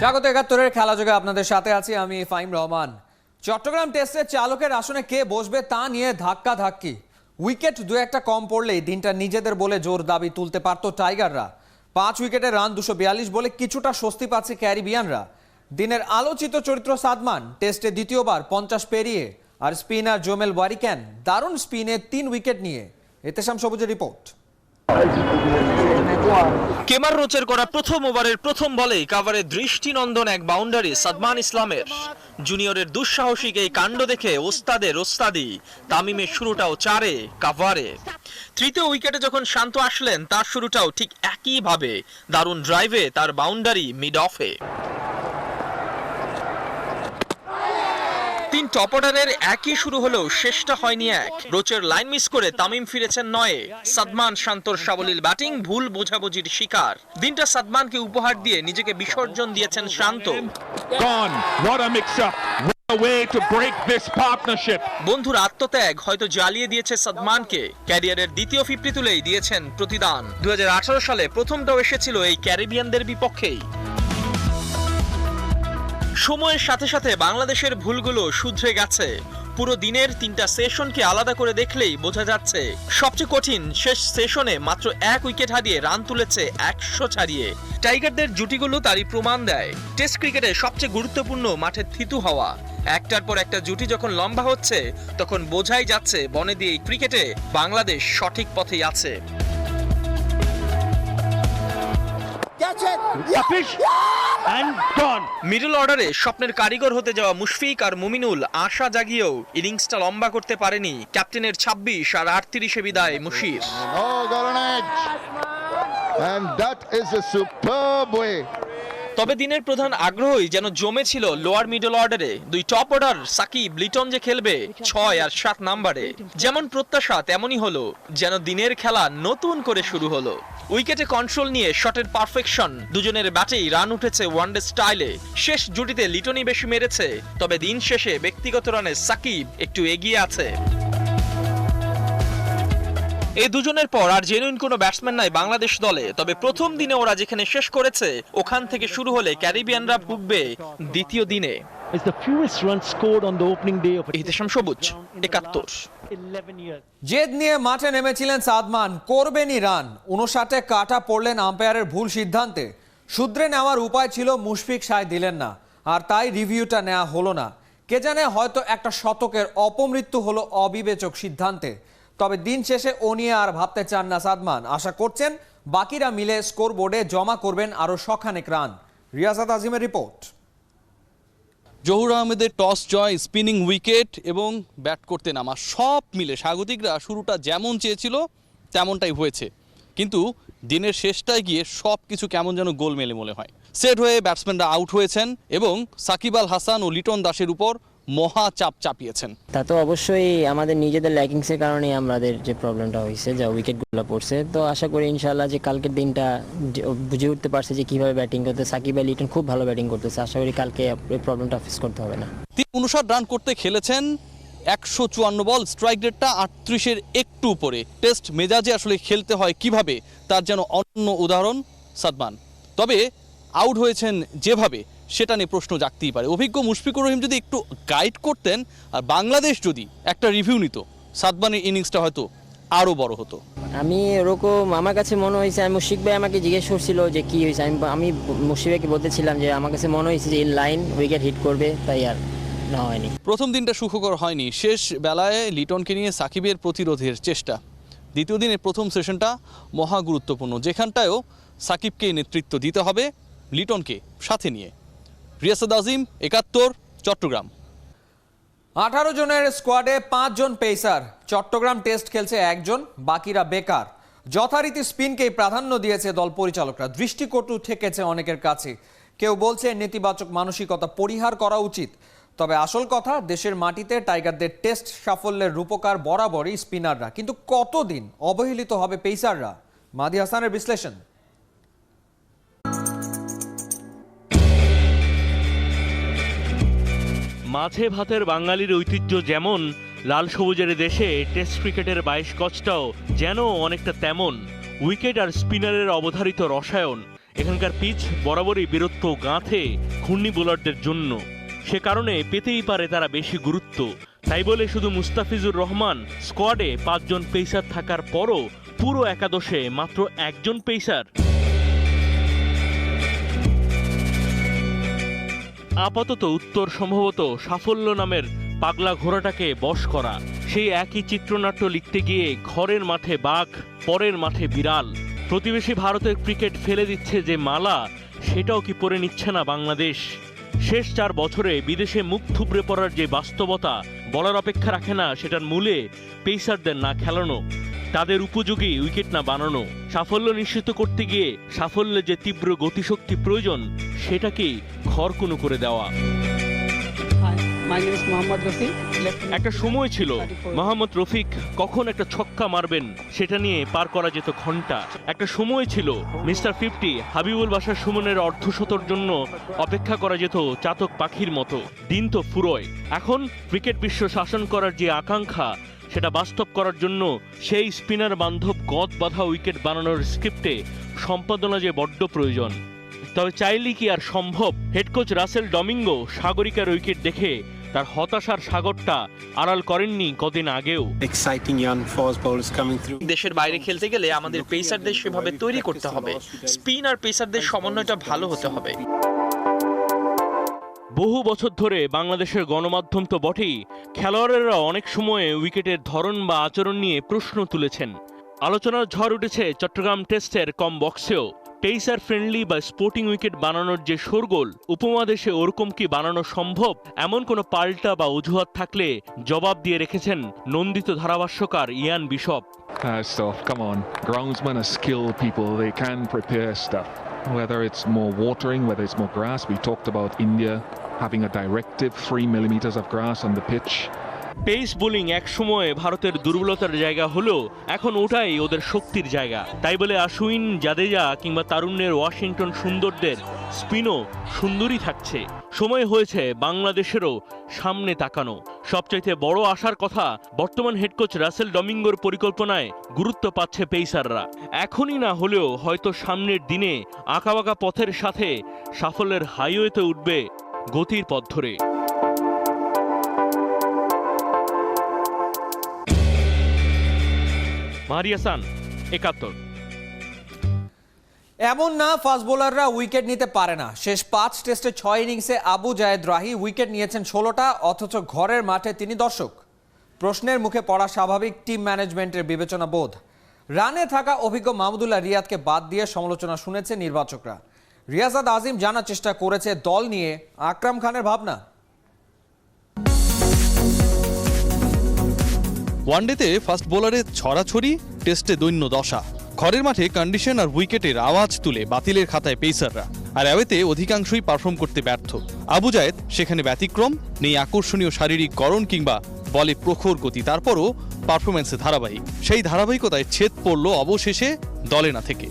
স্বাগত ৭১-এর খেলা যোগে আপনাদের সাথে আছি আমি ফাহিম রহমান। চট্টগ্রাম টেস্টের চালকের আসনে কে বসবে তা নিয়ে ধাক্কাধাক্কি। উইকেট দু একটা কম পড়লেই দিনটা নিজেদের বলে জোর দাবি তুলতে পারত টাইগাররা। ৫ উইকেটে রান ২৪২ বলে কিছুটা স্বস্তি পাচ্ছে ক্যারিবিয়ানরা। দিনের আলোচিত চরিত্র সাদমান টেস্টে দ্বিতীয়বার ৫০ পেরিয়ে, আর স্পিনার জোমেল ওয়ারিক্যান দারুণ স্পিনে ৩ উইকেট নিয়ে। এতেশাম সবুজের রিপোর্ট। কেমার রোচের করা প্রথম ওভারের প্রথম বলেই কাভারে দৃষ্টিনন্দন এক বাউন্ডারি সাদমান ইসলামের। জুনিয়রের দুঃসাহসিক এই কাণ্ড দেখে ওস্তাদের ওস্তাদি, তামিমের শুরুটাও চারে কাভারে। তৃতীয় উইকেটে যখন শান্ত আসলেন তার শুরুটাও ঠিক একইভাবে, দারুণ ড্রাইভে তার বাউন্ডারি মিড অফে। ৩ টপ অর্ডারের একই শুরু হলেও শেষটা হয়নি এক। রোচের লাইন মিস করে তামিম ফিরেছেন ৯-এ। সাদমান শান্তর সাবলীল ব্যাটিং ভুল বোঝাবুঝির শিকার। দিনটা সাদমানকে উপহার দিয়ে নিজেকে বিসর্জন দিয়েছেন শান্ত। বন্ধুর আত্মত্যাগ হয়তো জ্বালিয়ে দিয়েছে সাদমানকে। ক্যারিয়ারের দ্বিতীয় 50 তুলেই দিয়েছেন প্রতিদান। ২০১৮ সালে প্রথমটাও এসেছিল এই ক্যারিবিয়ানদের বিপক্ষেই। সময়ের সাথে সাথে বাংলাদেশের ভুলগুলো শুধরে গেছে। পুরো দিনের ৩টা সেশনকে আলাদা করে দেখলেই বোঝা যাচ্ছে সবচেয়ে কঠিন শেষ সেশনে মাত্র ১ উইকেট হারিয়ে রান তুলেছে ১০০ ছাড়িয়ে। টাইগারদের জুটিগুলো তারই প্রমাণ দেয়। টেস্ট ক্রিকেটে সবচেয়ে গুরুত্বপূর্ণ মাঠে থিতু হওয়া। একটার পর একটা জুটি যখন লম্বা হচ্ছে তখন বোঝাই যাচ্ছে বনে দিয়ে ক্রিকেটে বাংলাদেশ সঠিক পথেই আছে। মিডল অর্ডারে স্বপ্নের কারিগর হতে যাওয়া মুশফিক আর মুমিনুল আশা জাগিয়েও ইনিংসটা লম্বা করতে পারেনি। ক্যাপ্টেনের ২৬ আর ৩৮-এ বিদায় মুশির। তবে দিনের প্রধান আগ্রহই যেন জমেছিল লোয়ার মিডল অর্ডারে। ২ টপ অর্ডার সাকিব লিটন যে খেলবে ৬ আর ৭ নাম্বারে। যেমন প্রত্যাশা তেমনই হলো, যেন দিনের খেলা নতুন করে শুরু হলো। উইকেটে কন্ট্রোল নিয়ে শটের পারফেকশন, দুজনের ব্যাটেই রান উঠেছে ওয়ানডে স্টাইলে। শেষ জুটিতে লিটনই বেশি মেরেছে, তবে দিন শেষে ব্যক্তিগত রানে সাকিব একটু এগিয়ে আছে। এই দুজনের পর আর জেনুইন কোনো ব্যাটসম্যান নাই বাংলাদেশ দলে। তবে প্রথম দিনে ওরা যেখানে শেষ করেছে ওখান থেকে শুরু হলে ক্যারিবিয়ানরা ভুগবে দ্বিতীয় দিনে। এতেশাম সবুজ, ৭১। জেদ নিয়ে মাঠে নেমেছিলেন সাদমান, করবেনই রান। ৫৯-এ কাটা পড়লেন আম্পায়ারের ভুল সিদ্ধান্তে। শুধরে নেওয়ার উপায় ছিল, মুশফিক সায় দিলেন না, আর তাই রিভিউটা নেওয়া হলো না। কে জানে হয়তো একটা শতকের অপমৃত্যু হলো অবিবেচক সিদ্ধান্তে। তবে দিন শেষে ও নিয়ে আর ভাবতে চান না সাদমান। আশা করছেন বাকিরা মিলে স্কোর বোর্ডে জমা করবেন আরো শখানেক রান। রিয়াসাত আজিমের রিপোর্ট। জহুর আহমেদের টস জয়, স্পিনিং উইকেট এবং ব্যাট করতে নামা সব মিলে স্বাগতিকরা শুরুটা যেমন চেয়েছিল তেমনটাই হয়েছে। কিন্তু দিনের শেষটায় গিয়ে সব কিছু কেমন যেন গোলমেলে মনে হয়। সেট হয়ে ব্যাটসম্যানরা আউট হয়েছেন এবং সাকিব আল হাসান ও লিটন দাসের উপর মহা চাপ চাপিয়েছেন। তা তো অবশ্যই আমাদের নিজেদের ল্যাকিংসের কারণে আমাদের যে প্রবলেমটা হয়েছে, যা উইকেটগুলো পড়ছে। তো আশা করি ইনশাআল্লাহ যে কালকের দিনটা বুঝে উঠতে পারছে যে কিভাবে ব্যাটিং করতে। সাকিব আল লিটন খুব ভালো ব্যাটিং করতেছে, আশা করি কালকে এই প্রবলেমটা ফেস করতে হবে না। ৩৫ রান করতে খেলেছেন, ১৫৪ বল, স্ট্রাইক রেটটা ৩৮-এর একটু উপরে। টেস্ট মেজাজে আসলে খেলতে হয় কিভাবে তার যেন অনন্য উদাহরণ সাদমান। তবে আউট হয়েছেন যেভাবে সেটা নিয়ে প্রশ্ন জাগতেই পারে। অভিজ্ঞ মুশফিকুর রহিম যদি একটু গাইড করতেন আর বাংলাদেশ যদি একটা রিভিউ নিত, সাদমানের ইনিংসটা হয়তো আরও বড় হতো। আমি এরকম আমার কাছে মনে হয়েছে, আমি মুশফিক ভাই আমাকে জিজ্ঞেস করছিল যে কি হয়েছে, আমি মুশফিক ভাইকে বলতেছিলাম যে আমার কাছে মনে হয়েছে যে ইন লাইন উইকেট হিট করবে, তাই আর না হয়নি। প্রথম দিনটা সুখকর হয়নি। শেষ বেলায় লিটনকে নিয়ে সাকিবের প্রতিরোধের চেষ্টা। দ্বিতীয় দিনের প্রথম সেশনটা মহা গুরুত্বপূর্ণ, যেখানটায়ও সাকিবকে নেতৃত্ব দিতে হবে লিটনকে সাথে নিয়ে। রিয়াসাত আজিম, ৭১, চট্টগ্রাম। ১৮ জনের স্কোয়াডে ৫ জন পেসার। চট্টগ্রাম টেস্ট খেলছে একজন, বাকিরা বেকার। যথারীতি স্পিনকেই প্রাধান্য দিয়েছে দল পরিচালকরা। দৃষ্টিকটু ঠেকেছে অনেকের কাছে। কেউ বলছে নেতিবাচক মানসিকতা পরিহার করা উচিত। তবে আসল কথা, দেশের মাটিতে টাইগারদের টেস্ট সাফল্যের রূপকার বরাবরই স্পিনাররা। কিন্তু কতদিন অবহেলিত হবে পেসাররা? মাহদি হাসানের বিশ্লেষণ। মাছে ভাতের বাঙালির ঐতিহ্য যেমন, লাল সবুজের দেশে টেস্ট ক্রিকেটের ২২ গজটাও যেন অনেকটা তেমন। উইকেট আর স্পিনারের অবধারিত রসায়ন, এখানকার পিচ বরাবরই বীরত্ব গাঁথে ঘূর্ণি বোলারদের জন্য। সে কারণে পেতেই পারে তারা বেশি গুরুত্ব। তাই বলে শুধু মুস্তাফিজুর রহমান স্কোয়াডে 5 জন পেসার থাকার পরও পুরো একাদশে মাত্র 1 জন পেসার। আপাতত উত্তর সম্ভবত সাফল্য নামের পাগলা ঘোড়াটাকে বশ করা। সেই একই চিত্রনাট্য লিখতে গিয়ে ঘরের মাঠে বাঘ, পরের মাঠে বিড়াল। প্রতিবেশী ভারতের ক্রিকেট ফেলে দিচ্ছে যে মালা, সেটাও কি পরে নিচ্ছে না বাংলাদেশ? শেষ 4 বছরে বিদেশে মুখ থুবড়ে পড়ার যে বাস্তবতা বলার অপেক্ষা রাখে না, সেটার মূলে পেসারদের না খেলানো, তাদের উপযোগী উইকেট না বানানো। সাফল্য নিশ্চিত করতে গিয়ে সাফল্যে যে তীব্র গতিশক্তি প্রয়োজন, সেটাকেই ঘরকুনো করে দেওয়া। একটা সময় ছিল মোহাম্মদ রফিক কখন একটা ছক্কা মারবেন সেটা নিয়ে পার করা যেত ঘন্টা। একটা সময় ছিল মিস্টার 50 হাবিবুল বাশার সুমনের অর্ধশতর জন্য অপেক্ষা করা যেত চাতক পাখির মতো। দিন তো ফুরোয়। এখন ক্রিকেট বিশ্ব শাসন করার যে আকাঙ্ক্ষা, সেটা বাস্তব করার জন্য সেই স্পিনার বান্ধব গদ বাঁধা উইকেট বানানোর স্ক্রিপ্টে সম্পাদনা যে বড্ড প্রয়োজন। তবে চাইলেই কি আর সম্ভব? হেডকোচ রাসেল ডমিঙ্গো সাগরিকার উইকেট দেখে তার হতাশার সাগরটা আড়াল করেননি কদিন আগেও। দেশের বাইরে খেলতে গেলে আমাদের পেসারদের সেভাবে তৈরি করতে হবে। স্পিন আর পেসারদের সমন্বয়টা ভালো হতে হবে। বহু বছর ধরে বাংলাদেশের গণমাধ্যম তো বটেই, খেলোয়াড়েরা অনেক সময়ে উইকেটের ধরন বা আচরণ নিয়ে প্রশ্ন তুলেছেন। আলোচনার ঝড় উঠেছে চট্টগ্রাম টেস্টের কম বক্সেও। পেসার ফ্রেন্ডলি বা স্পোর্টিং উইকেট বানানোর যে শোরগোল, উপমহাদেশে ওরকম কি বানানো সম্ভব? এমন কোনো পাল্টা বা অজুহাত থাকলে জবাব দিয়ে রেখেছেন নন্দিত ধারাভাষ্যকার Ian Bishop. Stuff, come on. Groundsmen are skilled people. They can prepare stuff. Whether it's more watering, whether it's more grass. We talked about India having a directive 3 millimeters of grass on the pitch. Pace bowling এক সময়ে ভারতের দুর্বলতার জায়গা হলেও এখন ওটাই ওদের শক্তির জায়গা। তাই বলে আশুইন, জাদেজা কিংবা তারুণ্যের ওয়াশিংটন সুন্দরদের স্পিনও সুন্দরই থাকছে। সময় হয়েছে বাংলাদেশেরও সামনে তাকানো। সবচাইতে বড় আশার কথা, বর্তমান হেডকোচ রাসেল ডমিঙ্গোর পরিকল্পনায় গুরুত্ব পাচ্ছে পেসাররা। এখনই না হলেও হয়তো সামনের দিনে আঁকাবাঁকা পথের সাথে সাফল্যের হাইওয়েতে উঠবে গতির পথ ধরে। মারিয়াসান, 71। এমন না ফাস্ট বোলাররা উইকেট নিতে পারে না। শেষ 5 টেস্টে 6 ইনিংসে আবু জায়েদ রাহি উইকেট নিয়েছেন 16টা, অথচ ঘরের মাঠে তিনি দর্শক। প্রশ্নের মুখে পড়া স্বাভাবিক টিম ম্যানেজমেন্টের বিবেচনা বোধ। রানে থাকা অভিজ্ঞ মাহমুদুল্লাহ রিয়াদকে বাদ দিয়ে সমালোচনা শুনেছে নির্বাচকরা। রিয়াজাদ আজিম জানার চেষ্টা করেছে দল নিয়ে আকরাম খানের ভাবনা। ওয়ানডেতে ফাস্ট বোলারের ছড়াছড়ি, টেস্টে দৈন্য দশা। ঘরের মাঠে কন্ডিশন আর উইকেটের আওয়াজ তুলে বাতিলের খাতায় পেসাররা, আর অ্যাওয়েতে অধিকাংশই পারফর্ম করতে ব্যর্থ। আবু জায়েদ সেখানে ব্যতিক্রম। নেই আকর্ষণীয় শারীরিক গড়ন কিংবা বলে প্রখর গতি, তারপরও পারফরমেন্সে ধারাবাহিক। সেই ধারাবাহিকতায় ছেদ পড়ল অবশেষে দলে না থেকে।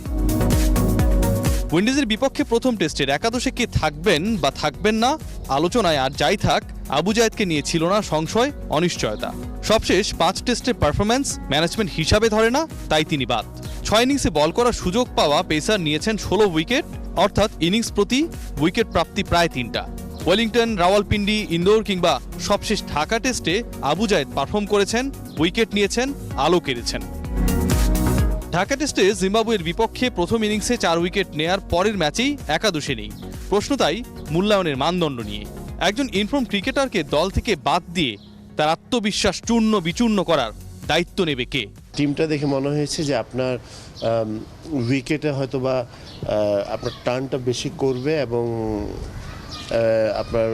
উইন্ডিজের বিপক্ষে প্রথম টেস্টের একাদশে কে থাকবেন বা থাকবেন না আলোচনায়, আর যাই থাক আবু জায়েদকে নিয়ে ছিল না সংশয়, অনিশ্চয়তা। সবশেষ 5 টেস্টের পারফরম্যান্স ম্যানেজমেন্ট হিসাবে ধরে না, তাই তিনি বাদ। 6 ইনিংসে বল করার সুযোগ পাওয়া পেসার নিয়েছেন 16 উইকেট, অর্থাৎ ইনিংস প্রতি উইকেট প্রাপ্তি প্রায় 3টা। ওয়েলিংটন, রাওয়ালপিন্ডি, ইন্দোর কিংবা সবশেষ ঢাকা টেস্টে আবু জায়েদ পারফর্ম করেছেন, উইকেট নিয়েছেন, আলো কেড়েছেন। ঢাকা টেস্টে জিম্বাবুয়ের বিপক্ষে প্রথম ইনিংসে 4 উইকেট নেয়ার পরের ম্যাচেই একাদশে নেই। প্রশ্ন তাই মূল্যায়নের মানদণ্ড নিয়ে। একজন ইনফর্ম ক্রিকেটারকে দল থেকে বাদ দিয়ে তার আত্মবিশ্বাস চূর্ণ বিচূর্ণ করার দায়িত্ব নেবে কে? টিমটা দেখে মনে হয়েছে যে আপনার উইকেটে হয়তো বা আপনার টার্নটা বেশি করবে এবং আপনার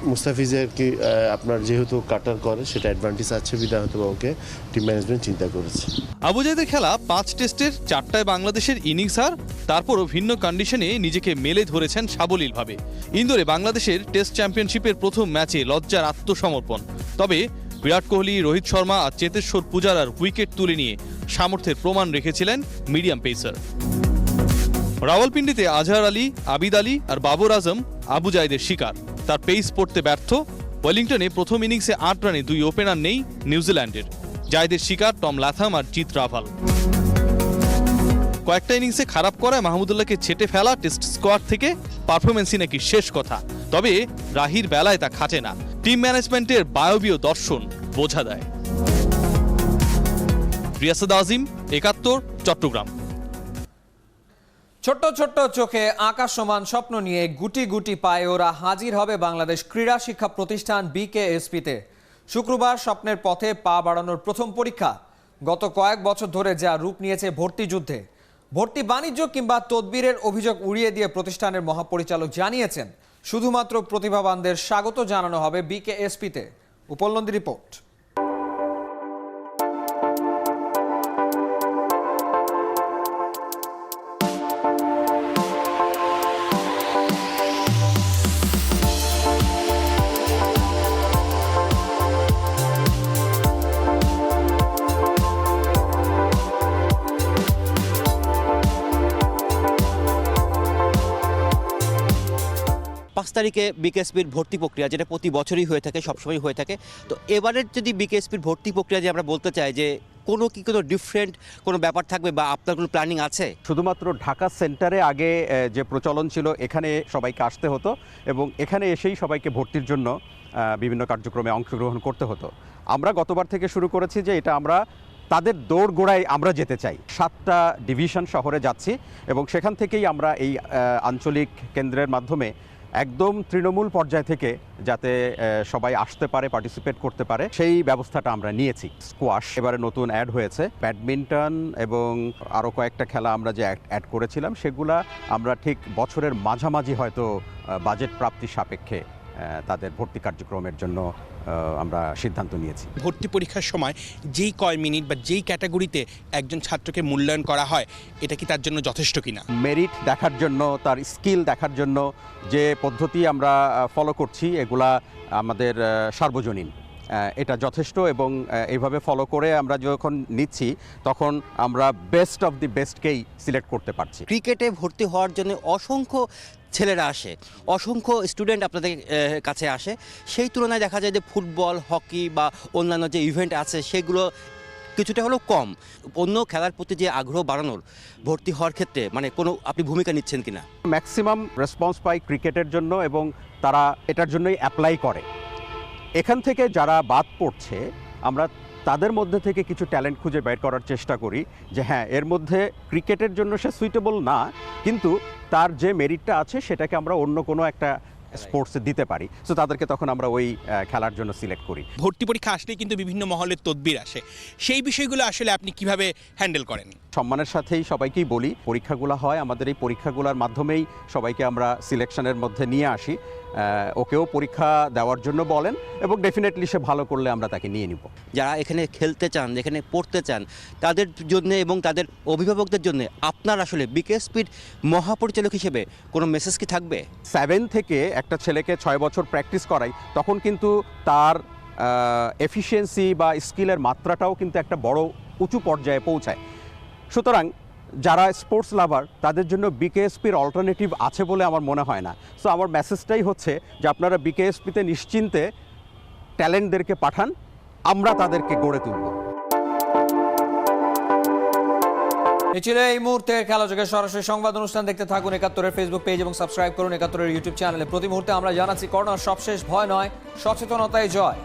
মুস্তাফিজের কি আপনার যেহেতু কাটার করে সেটা অ্যাডভান্টেজ আছে বিধায় হয়তো ওকে টিম ম্যানেজমেন্ট চিন্তা করেছে। আবু জায়েদের খেলা 5 টেস্টের 4টায় বাংলাদেশের ইনিংস, আর তারপরও ভিন্ন কন্ডিশনে নিজেকে মেলে ধরেছেন সাবলীলভাবে। ইন্দোরে বাংলাদেশের টেস্ট চ্যাম্পিয়নশিপের প্রথম ম্যাচে লজ্জার আত্মসমর্পণ। তবে বিরাট কোহলি, রোহিত শর্মা আর চেতেশ্বর পূজারার উইকেট তুলে নিয়ে সামর্থ্যের প্রমাণ রেখেছিলেন মিডিয়াম পেসার। রাওয়ালপিন্ডিতে আজহার আলী, আবিদ আলী আর বাবর আজম আবু জায়েদের শিকার। তার পেস পড়তে ব্যর্থ। ওয়েলিংটনে প্রথম ইনিংসে 8 রানে 2 ওপেনার নেই নিউজিল্যান্ডের। জায়েদের শিকার টম লাথাম আর জিত রাভাল। কয়েকটা ইনিংসে খারাপ করায় মাহমুদুল্লাহকে ছেটে ফেলা টেস্ট স্কোয়াড থেকে পারফরমেন্সই নাকি শেষ কথা। তবে রাহির বেলায় তা খাটে না। টিম ম্যানেজমেন্টের বায়বীয় দর্শন বোঝা দেয়। রিয়াসাদ আজিম, ৭১, চট্টগ্রাম। ছোট্ট ছোট্ট চোখে আকাশ সমান স্বপ্ন নিয়ে গুটি গুটি পায়ে ওরা হাজির হবে বাংলাদেশ ক্রীড়া শিক্ষা প্রতিষ্ঠান বিকেএসপিতে। শুক্রবার স্বপ্নের পথে পা বাড়ানোর প্রথম পরীক্ষা। গত কয়েক বছর ধরে যা রূপ নিয়েছে ভর্তি যুদ্ধে, ভর্তি বাণিজ্য কিংবা তদবিরের অভিযোগ উড়িয়ে দিয়ে প্রতিষ্ঠানের মহাপরিচালক জানিয়েছেন শুধুমাত্র প্রতিভাবানদের স্বাগত জানানো হবে বিকেএসপিতে। উপলব্ধি রিপোর্ট। পাঁচ তারিখে বিকেএসপির ভর্তি প্রক্রিয়া, যেটা প্রতি বছরই হয়ে থাকে, সবসময় হয়ে থাকে। তো এবারের যদি বিকেএসপির ভর্তি প্রক্রিয়া যে আমরা বলতে চাই যে কোনো ডিফারেন্ট কোনো ব্যাপার থাকবে বা আপনার কোনো প্ল্যানিং আছে? শুধুমাত্র ঢাকা সেন্টারে আগে যে প্রচলন ছিল, এখানে সবাইকে আসতে হতো এবং এখানে এসেই সবাইকে ভর্তির জন্য বিভিন্ন কার্যক্রমে অংশগ্রহণ করতে হতো। আমরা গতবার থেকে শুরু করেছি যে এটা আমরা তাদের দৌড় গোড়ায় আমরা যেতে চাই। 7টা ডিভিশন শহরে যাচ্ছি এবং সেখান থেকেই আমরা এই আঞ্চলিক কেন্দ্রের মাধ্যমে একদম তৃণমূল পর্যায় থেকে যাতে সবাই আসতে পারে, পার্টিসিপেট করতে পারে, সেই ব্যবস্থাটা আমরা নিয়েছি। স্কোয়াশ এবারে নতুন অ্যাড হয়েছে, ব্যাডমিন্টন এবং আরও কয়েকটা খেলা আমরা যে অ্যাড করেছিলাম সেগুলা আমরা ঠিক বছরের মাঝামাঝি হয়তো বাজেট প্রাপ্তি সাপেক্ষে তাদের ভর্তি কার্যক্রমের জন্য আমরা সিদ্ধান্ত নিয়েছি। ভর্তি পরীক্ষার সময় যেই কয় মিনিট বা যেই ক্যাটাগরিতে একজন ছাত্রকে মূল্যায়ন করা হয়, এটা কি তার জন্য যথেষ্ট কিনা? মেরিট দেখার জন্য, তার স্কিল দেখার জন্য যে পদ্ধতি আমরা ফলো করছি এগুলা আমাদের সার্বজনীন, এটা যথেষ্ট এবং এইভাবে ফলো করে আমরা যখন নিচ্ছি তখন আমরা বেস্ট অফ দি বেস্টকেই সিলেক্ট করতে পারছি। ক্রিকেটে ভর্তি হওয়ার জন্য অসংখ্য ছেলেরা আসে, অসংখ্য স্টুডেন্ট আপনাদের কাছে আসে। সেই তুলনায় দেখা যায় যে ফুটবল, হকি বা অন্যান্য যে ইভেন্ট আছে সেগুলো কিছুটা হলেও কম। অন্য খেলার প্রতি যে আগ্রহ বাড়ানোর ভর্তি হওয়ার ক্ষেত্রে মানে কোনো আপনি ভূমিকা নিচ্ছেন কিনা? ম্যাক্সিমাম রেসপন্স পাই ক্রিকেটের জন্য এবং তারা এটার জন্যই অ্যাপ্লাই করে। এখান থেকে যারা বাদ পড়ছে আমরা তাদের মধ্যে থেকে কিছু ট্যালেন্ট খুঁজে বের করার চেষ্টা করি যে হ্যাঁ, এর মধ্যে ক্রিকেটের জন্য সে সুইটেবল না, কিন্তু তার যে মেরিটটা আছে সেটাকে আমরা অন্য কোনো একটা স্পোর্টসে দিতে পারি। সো তাদেরকে তখন আমরা ওই খেলার জন্য সিলেক্ট করি। ভর্তি পরীক্ষা আসলেই কিন্তু বিভিন্ন মহলের তদবির আসে, সেই বিষয়গুলো আসলে আপনি কিভাবে হ্যান্ডেল করেন? সম্মানের সাথেই সবাইকেই বলি, পরীক্ষাগুলো হয়, আমাদের এই পরীক্ষাগুলোর মাধ্যমেই সবাইকে আমরা সিলেকশনের মধ্যে নিয়ে আসি। ওকেও পরীক্ষা দেওয়ার জন্য বলেন এবং ডেফিনেটলি সে ভালো করলে আমরা তাকে নিয়ে নিব। যারা এখানে খেলতে চান, এখানে পড়তে চান, তাদের জন্য এবং তাদের অভিভাবকদের জন্য আপনার আসলে বিকেএসপির মহাপরিচালক হিসেবে কোনো মেসেজ কি থাকবে? 7 থেকে একটা ছেলেকে 6 বছর প্র্যাকটিস করাই, তখন কিন্তু তার এফিসিয়েন্সি বা স্কিলের মাত্রাটাও কিন্তু একটা বড় উঁচু পর্যায়ে পৌঁছায়। সুতরাং যারা স্পোর্টস লাভার তাদের জন্য বিকেএসপির অল্টারনেটিভ আছে বলে আমার মনে হয় না। সো আমার মেসেজটাই হচ্ছে যে আপনারা বিকেএসপিতে নিশ্চিন্তে ট্যালেন্টদেরকে পাঠান, আমরা তাদেরকে গড়ে তুলব। এই ছিল এই মুহূর্তের খেলাযোগের সরাসরি সংবাদ অনুষ্ঠান। দেখতে থাকুন ৭১-এর ফেসবুক পেজ এবং সাবস্ক্রাইব করুন ৭১-এর ইউটিউব চ্যানেলে। প্রতি মুহূর্তে আমরা জানাচ্ছি করোনার সবশেষ ভয় নয়, সচেতনতাই জয়।